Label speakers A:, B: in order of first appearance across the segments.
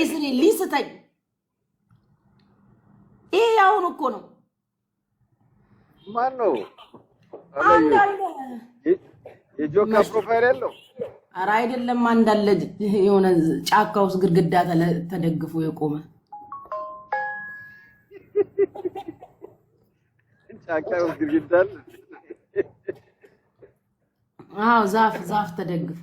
A: ስሪ ሊስተኝ ይሄ አሁን እኮ ነው
B: ማን ነው የጆካ ፕሮፋይል ያለው
A: ኧረ አይደለም አንዳለ የሆነ ጫካ ውስጥ ግድግዳ ተደግፎ የቆመ
B: ጫካ ውስጥ ግድግዳ አለ
A: አዎ ዛፍ ተደግፎ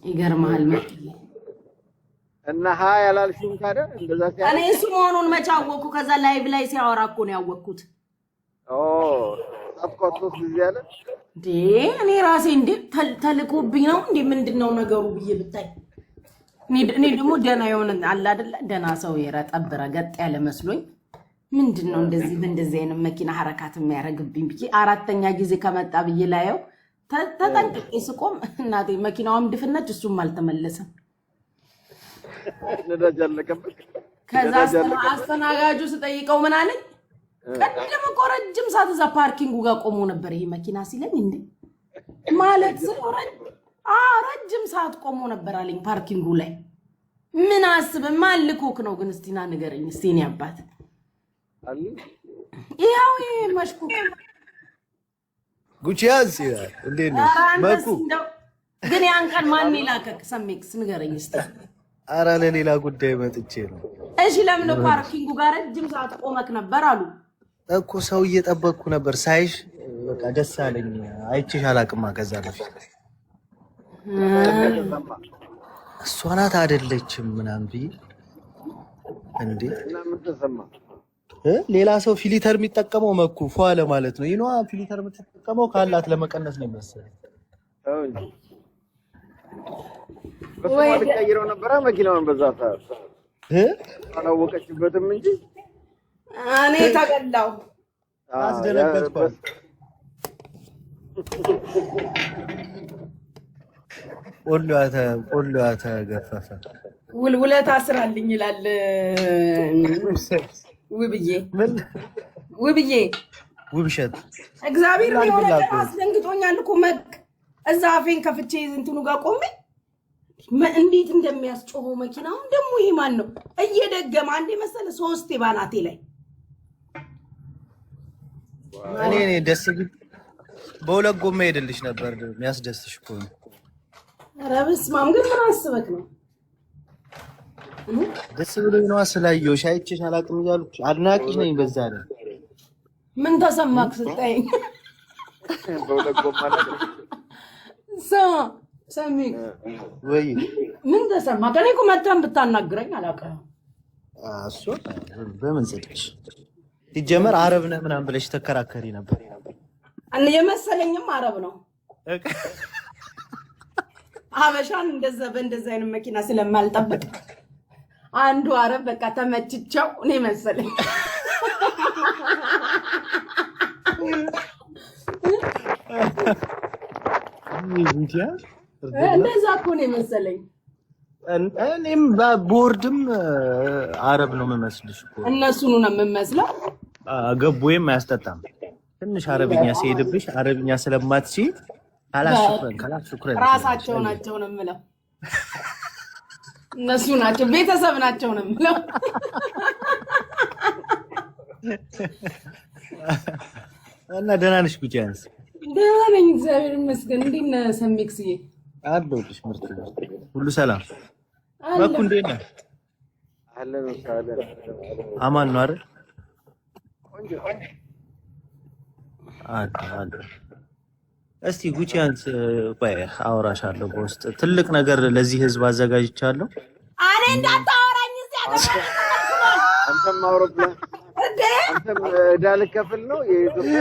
A: ይገርማል ማለት
B: እና ሃይ አላልሽም ታዲያ እንደዛ ሲያለ
A: እኔ እሱ መሆኑን መቻወኩ ከዛ ላይቭ ላይ ሲያወራ እኮ ነው ያወቅኩት
B: አፍቆጥቶስ ይያለ
A: እኔ ራሴ እንዴ ተልቆብኝ ነው እንዴ ምንድነው ነገሩ ብዬ ብታይ እኔ ደግሞ ደና የሆነ አለ አይደለ ደና ሰው የረጠብረ ገጥ ያለ መስሎኝ ምንድነው እንደዚህ አይነት መኪና ሐረካት የሚያረግብኝ ብዬ አራተኛ ጊዜ ከመጣ ብዬ ላየው ተጠንቅቄ ስቆም እናቴ መኪናውም ድፍነች እሱም አልተመለሰም
B: ነዳጅ አለቀበት
A: ከዛ አስተናጋጁ ስጠይቀው ምን አለኝ ቀደም እኮ ረጅም ሰዓት እዛ ፓርኪንጉ ጋር ቆሞ ነበር ይሄ መኪና ሲለኝ እንዴ ማለት ረጅም ሰዓት ቆሞ ነበር አለኝ ፓርኪንጉ ላይ ምን አስብ ማልኮክ ነው ግን እስቲና ንገረኝ እስቲ እኔ አባት
B: አለ
A: ይሄው መሽኩክ
C: ጉቺያዝ እንዴ ነው ማኩ
A: ግን ያን ቀን ማን ይላከክ ሰሜክስ ንገረኝ እስቲ
C: ኧረ ለሌላ ጉዳይ መጥቼ ነው
A: እሺ ለምን ፓርኪንጉ ጋር ረጅም ሰዓት ቆመክ ነበር አሉ
C: እኮ ሰው እየጠበቅኩ ነበር ሳይሽ በቃ ደስ አለኝ አይቼሽ አላቅማ ከዛ በፊት እሷ ናት አይደለችም ምናምን ብዬ እንዴ
B: እና ምን ተሰማ
C: ሌላ ሰው ፊልተር የሚጠቀመው መኩ ፏለ ማለት ነው ይኗ ፊልተር የምትጠቀመው ካላት ለመቀነስ ነው የሚመስለው
B: ወይ ቀይረው ነበር መኪናውን በዛ ሰዓት አላወቀችበትም እንጂ
A: እኔ ተገላው
C: አስደነገጥኳት ቆሎአተ ገፈፈ
A: ውልውለታ አስራልኝ ይላል ውብዬ
C: ውብሸት
A: እግዚአብሔር ነው አስደንግጦኛል እኮ እዛ አፌን ከፍቼ እንትኑ ጋር ቆሜ እንዴት እንደሚያስጮኸው መኪናው ደግሞ ይሄ ማን ነው እየደገመ አንዴ መሰለ ሶስቴ ባናቴ ላይ
C: እኔ ደስ ቢል በሁለት ጎማ ሄድልሽ ነበር የሚያስደስትሽ እኮ ነው
A: ኧረ በስመ አብ ግን ምን አስበክ ነው
C: ደስ ብሎኝ ነው ስላየሁሽ አይቼሽ አላቅም እያልኩ አድናቂሽ ነኝ በዛ ላይ
A: ምን ተሰማክ ስታይ
B: በሁለት ጎማ
A: ሰሚክ
C: ወይ
A: ምን ተሰማክ እኔ እኮ መጣን ብታናግረኝ አላቀም
C: እሱ በምን ጽድቅሽ ሲጀመር አረብ ነህ ምናምን ብለሽ ተከራከሪ ነበር
A: እኔ የመሰለኝም አረብ ነው አበሻን እንደዛ አይነት መኪና ስለማልጠብቅ አንዱ አረብ በቃ ተመችቸው እኔ መሰለኝ እንደዛ እኮ ነው መሰለኝ
C: እኔም ቦርድም አረብ ነው የምመስልሽ እኮ
A: እነሱን ነው የምመስለው
C: ገቦዬም አያስጠጣም ትንሽ አረብኛ ሲሄድብሽ አረብኛ ስለማትሲ ካላሽኩረን
A: ራሳቸው ናቸው ነው የምለው እነሱ ናቸው ቤተሰብ ናቸው ነው የምለው
C: እና ደህና ነሽ ጉቺያንስ
A: ደህና ነኝ እግዚአብሔር ይመስገን እንዴት ነህ ሰሚክስዬ
C: አለሁልሽ ምርጥ ሁሉ ሰላም መኩ እንዴት ነህ
B: አለን ወሳለን
C: አማን ነው አይደል
B: ቆንጆ
C: አለ እስቲ ጉቺያንስ ቆይ አወራሻለሁ በውስጥ ትልቅ ነገር ለዚህ ህዝብ አዘጋጅቻለሁ
A: እኔ እንዳታወራኝ እዚህ አገር
B: አንተም አውሮፕላን አንተም ዳልከፍል ነው የኢትዮጵያ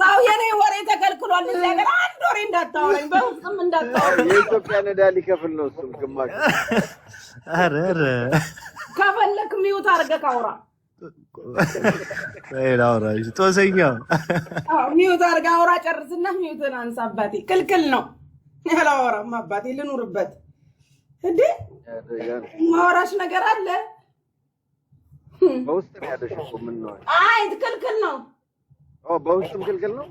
A: ሰው የኔ ወሬ ተከልክሏል እዚህ አገር አንድ ወሬ እንዳታወራኝ በውስጥም እንዳታወራኝ
B: የኢትዮጵያ ዳልከፍል ነው እሱም ግማሽ
C: አረ
A: ከፈለክ ሚውት አድርገህ አውራ
C: አውራሽ ጦሰኛው
A: ሚውት አድርገህ አውራ ጨርስና ሚውትን አንሳ አባቴ ክልክል ነው ያላወራም አባቴ ልኑርበት እንዴ ማውራሽ ነገር አለ
B: በውስጥ ነው ያለሽው ምን ነው
A: አይ ክልክል ነው
B: በውስጥም ክልክል ነው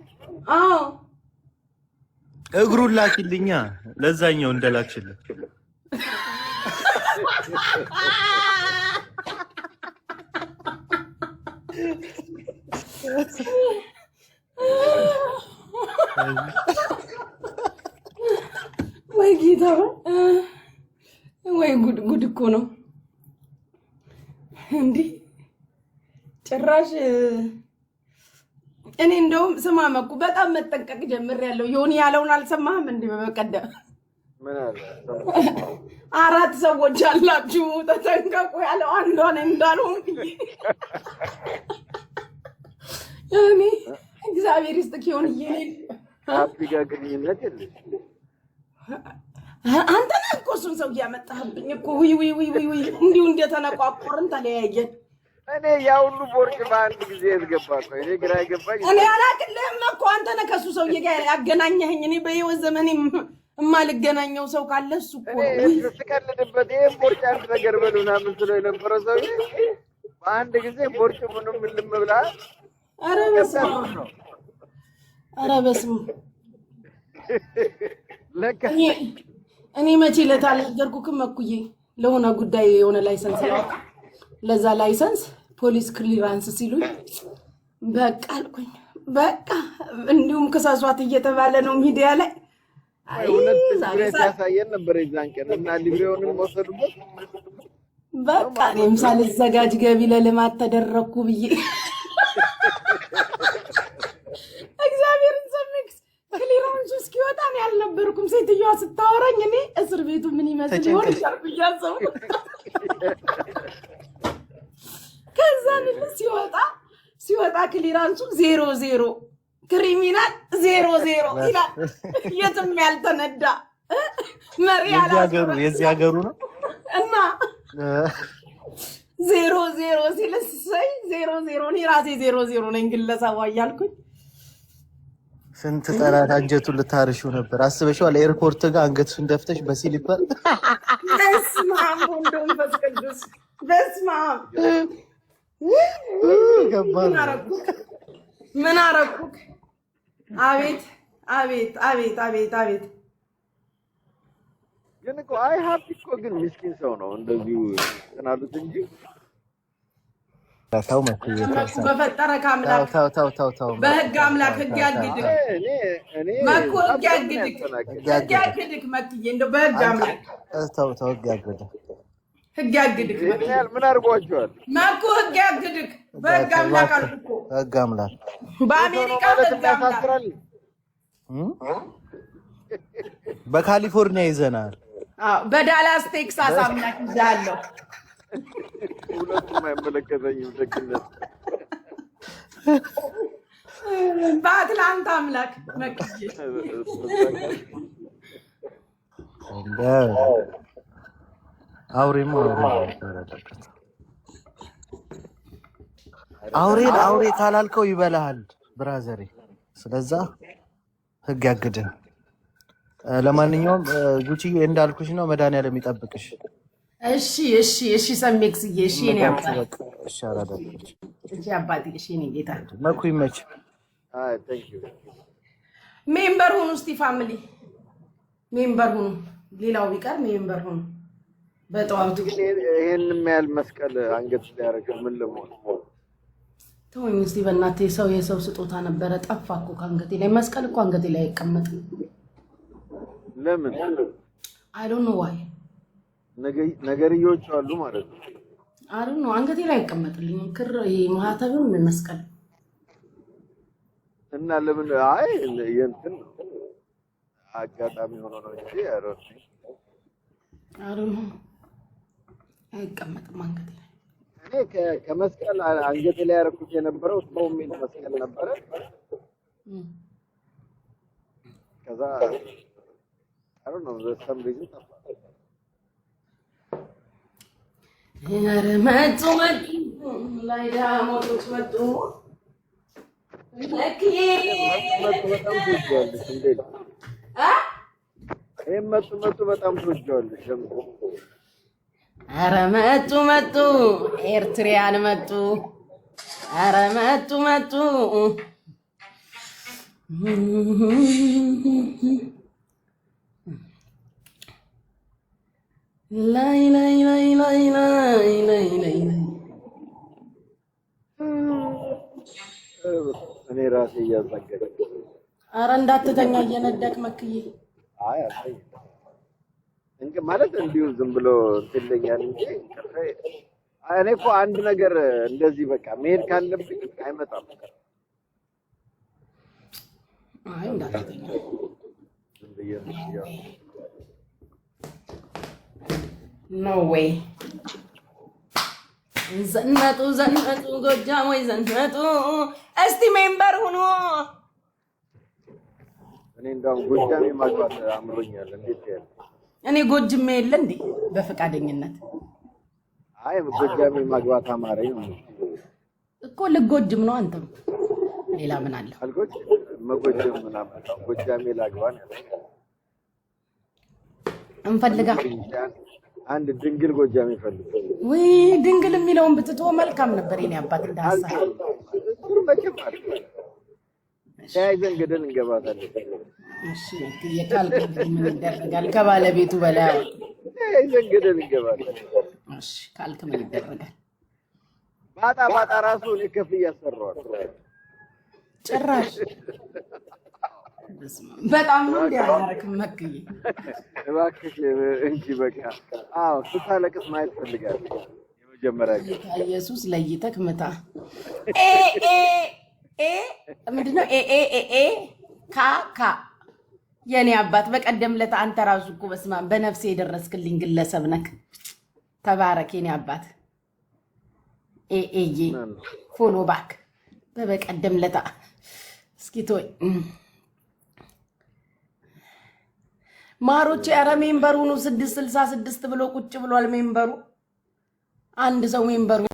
C: እግሩን ላኪልኛ ለዛኛው እንደላክሽልኝ
A: ወይ ጌታ ወይ ጉድ እኮ ነው እንዴ ጭራሽ እኔ እንደውም ስማ መኩ በጣም መጠንቀቅ ጀምሬያለሁ ዮኒ ያለውን አልሰማህም እንዴ በቀደም
B: ምን አለ
A: 4 ሰዎች አላችሁ ተጠንቀቁ ያለው አንዷን እንዳልሆን ዮኒ እግዚአብሔር ይስጥክ ዮኒ
B: ሃፒ ጋር ግንኙነት የለሽ
A: አንተ ነህ እኮ እሱን ሰው ያመጣህብኝ እኮ ውይ እንዲሁ እንደተነቋቆርን ተለያየን
B: እኔ ያ ሁሉ ቦርጭ በአንድ ጊዜ ያስገባ እኮ እኔ ግራ ይገባኝ
A: እኔ አላቅልህም እኮ አንተ ነህ ከሱ ሰውዬ ጋር ያገናኘኸኝ እኔ በህይወት ዘመኔ የማልገናኘው ሰው ካለ እሱ እኮ
B: እኔ ስቀልድበት ይሄን ቦርጭ አንድ ነገር በሉና ምን ስለው የነበረ ሰውዬ በአንድ ጊዜ ቦርጭ ምንም ልም ብላ
A: ኧረ በስመ
B: ለካ
A: እኔ መቼ ዕለት አልነገርኩህም እኩዬ ለሆነ ጉዳይ የሆነ ላይሰንስ ላውጣ ለዛ ላይሰንስ ፖሊስ ክሊራንስ ሲሉኝ በቃ አልኩኝ በቃ እንዲሁም ከሳሷት እየተባለ ነው ሚዲያ ላይ
B: እውነት ትግሬት ያሳየን ነበር የዛን ቀን እና ሊብሬውንም ወሰዱበት
A: በቃ እኔም ሳልዘጋጅ ገቢ ለልማት ተደረኩ ብዬ እግዚአብሔርን ሰምክስ ክሊራንስ እስኪወጣ ነው ያልነበርኩም ሴትዮዋ ስታወራኝ እኔ እስር ቤቱ ምን ይመስል ይሆን ይያዘው ከዛ ሲወጣ ክሊራንሱ 00 ክሪሚናል 00 ይላል የትም ያልተነዳ መሪ ያላገሩ
C: የዚህ ሀገሩ ነው
A: እና 00 ሲልስ ሳይ 00 ነው ራሴ 00 ነኝ ግለሰቧ እያልኩኝ
C: ስንት ጠላት አንጀቱን ልታርሺው ነበር አስበሽዋል ኤርፖርት ጋር አንገትሽን ደፍተሽ በሲሊፐር
A: በስመ አብ ወወልድ ወመንፈስ ቅዱስ በስመ አብ ምን አረኩክ አቤት
B: ግን እኮ አይ ሃፒ እኮ ግን ምስኪን ሰው ነው እንደዚሁ ተናዱት እንጂ
C: ታው መኩ
A: በፈጠረ ካምላክ
C: ታው
A: በህግ አምላክ ህግ ያግድክ
B: እኔ
A: መኩ ህግ ያግድክ መክዬ እንደው በህግ አምላክ
C: ታው ህግ ያግድክ
B: ምን አድርጓቸዋል መኩ
A: ህግ ያግድክ በህግ አምላክ አልኩ
C: ህግ አምላክ
A: በአሜሪካ ህግ አምላክ
C: በካሊፎርኒያ ይዘናል
A: በዳላስ ቴክሳስ አምላክ ይዛለሁ
B: ሁለቱም አይመለከተኝም ደግነት
A: በአትላንታ አምላክ መክዬ
C: አውሬ ካላልከው ይበላል ብራዘሬ ስለዛ ህግ ያግድህ ለማንኛውም ጉቺዬ እንዳልኩሽ ነው መድኃኒዓለም ይጠብቅሽ
A: እሺ ሰሜክስዬ እሺ እኔ አባቴ
C: እሺ አራዳለች
A: እሺ አባቴ እሺ እኔ ጌታ
C: መኩ ይመች
B: ቴንክ ዩ
A: ሜምበር ሁኑ እስቲ ፋሚሊ ሜምበር ሁኑ ሌላው ቢቀር ሜምበር ሁኑ በጠዋቱ
B: ይሄንን ያህል መስቀል አንገት ያደረገ ምን ለሞት
A: ተወኝ እስቲ በእናትህ የሰው ስጦታ ነበረ ጠፋ እኮ ከአንገቴ ላይ መስቀል እኮ አንገቴ ላይ አይቀመጥም
B: ለምን
A: I don't know why
B: ነገርዮች አሉ ማለት ነው
A: I don't know አንገቴ ላይ አይቀመጥልኝም ክር ማህተብም መስቀል
B: እና ለምን አይ የእንትን አጋጣሚ ሆኖ ነው እንጂ አሮት
A: I don't know አይቀመጥም አንገቴ ላይ
B: እኔ ከመስቀል አንገቴ ላይ ያረኩት የነበረው ሰው ምን መስቀል ነበረ ከዛ I don't know there's some reason
A: መጡ ላይ ዳሞቶች መጡ
B: መጡ በጣም ትወጂዋለሽ
A: ኧረ መጡ ኤርትሪያን መጡ ኧረ መጡ ላይ ላይ ላይ ላይ ላይ ላይ ላይ
B: እኔ ራሴ እያዘገደ
A: ኧረ እንዳትተኛ እየነዳክ መክዬ።
B: አይ አይ እንዴ ማለት እንዲሁ ዝም ብሎ ትለኛል እንጂ እኔ እኮ አንድ ነገር እንደዚህ በቃ መሄድ ካለብኝ አይመጣም።
A: አይ እንዳትተኛ ኖ ዌይ። ዘነጡ ዘነጡ ጎጃም ወይ ዘነጡ። እስቲ ሜምበር ሁኑ።
B: እኔ እንደውም ጎጃሜ ማግባት አምሮኛል። እንዴት ያለ
A: እኔ ጎጅሜ የለ እንዴ በፈቃደኝነት።
B: አይ ጎጃሜ ማግባት አማረኝ
A: እኮ ልጎጅም ነው አንተም ሌላ ምን አለ?
B: አልጎጅ መጎጀም ምናምን ጎጃሜ ላግባን
A: እንፈልጋ
B: አንድ ድንግል ጎጃሜ ፈልግ።
A: ወይ ድንግል የሚለውን ብትቶ መልካም ነበር። የኔ አባት እንዳሳ
B: ተያይዘን ገደል እንገባታለን።
A: እሺ የቃል ምን ይደረጋል? ከባለቤቱ በላይ
B: ተያይዘን ገደል እንገባታለን።
A: እሺ ካልክ ምን ይደረጋል?
B: ባጣ ራሱ እኔ ከፍ እያሰራዋል
A: ጭራሽ በጣም ነው እንዲያረክ መክዬ
B: እባክሽ እንጂ በቃ አዎ ስታለቅስ ማየት ፈልጋለሁ። የመጀመሪያ
A: ኢየሱስ ለይተክ መታ ምንድነው ካ የኔ አባት በቀደም ለታ አንተ ራሱ እኮ በስማ በነፍሴ የደረስክልኝ ግለሰብ ነክ። ተባረክ የኔ አባት። ፎሎ ባክ በቀደም ለታ እስኪ ቶይ ማሮቼ። ኧረ ሜምበሩ ነው 666 ብሎ ቁጭ ብሏል ሜምበሩ። አንድ ሰው ሜምበሩ